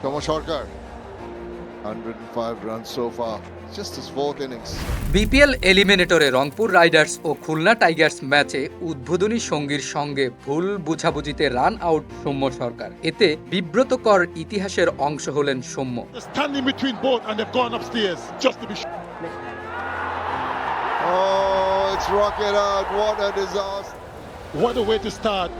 Tomo Sarkar, 105 runs so far. Just his fourth innings. BPL এলিমিনেটরে Rangpur Riders ও Khulna Tigers ম্যাচে উদ্বোধনী সঙ্গীর সঙ্গে ভুল বুঝাবুঝিতে রান আউট সৌম্য সরকার। এতে বিব্রতকর ইতিহাসের অংশ হলেন Soumya. Standing between both and they've gone upstairs just to be Oh, it's rocket out. What a disaster. What a way to start.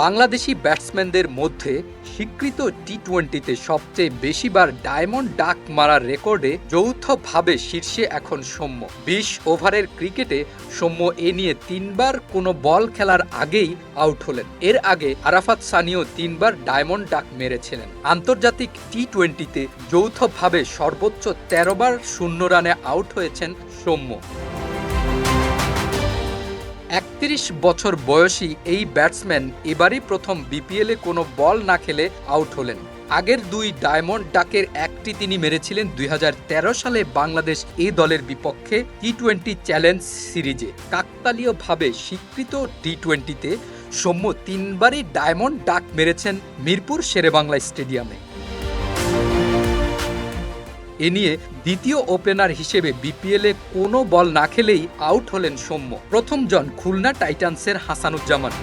Bangladeshi ব্যাটসম্যানদের মধ্যে স্বীকৃত টি-20তে সবচেয়ে বেশিবার ডায়মন্ড ডাক মারার রেকর্ডে যৌথভাবে শীর্ষে এখন সৌম্য। ২০ ওভারের ক্রিকেটে সৌম্য এ নিয়ে ৩বার কোনো বল খেলার আগেই আউট হলেন। এর আগে আরাফাত সানিও ৩বার ডায়মন্ড ডাক মেরেছিলেন। আন্তর্জাতিক টি-20তে যৌথভাবে সর্বোচ্চ ১৩ বার ০ রানে আউট হয়েছেন সৌম্য। ৩১ বছর বয়সী এই ব্যাটসম্যান এবারই প্রথম বিপিএলে কোনো বল না খেলে আউট হলেন। আগের ২ ডায়মন্ড ডাকের একটি তিনি মেরেছিলেন ২০১৩ সালে বাংলাদেশ এ দলের বিপক্ষে টি-20 চ্যালেঞ্জ সিরিজে। কাকতালীয়ভাবে স্বীকৃত টি-20তে সৌম্য ৩বারই ডায়মন্ড ডাক মেরেছেন মিরপুর শেরেবাংলা স্টেডিয়ামে। এ নিয়ে দ্বিতীয় ওপেনার হিসেবে বিপিএলে কোনো বল না খেলেই আউট হলেন সৌম্য। প্রথমজন খুলনা টাইটান্সের হাসানুজ্জামান।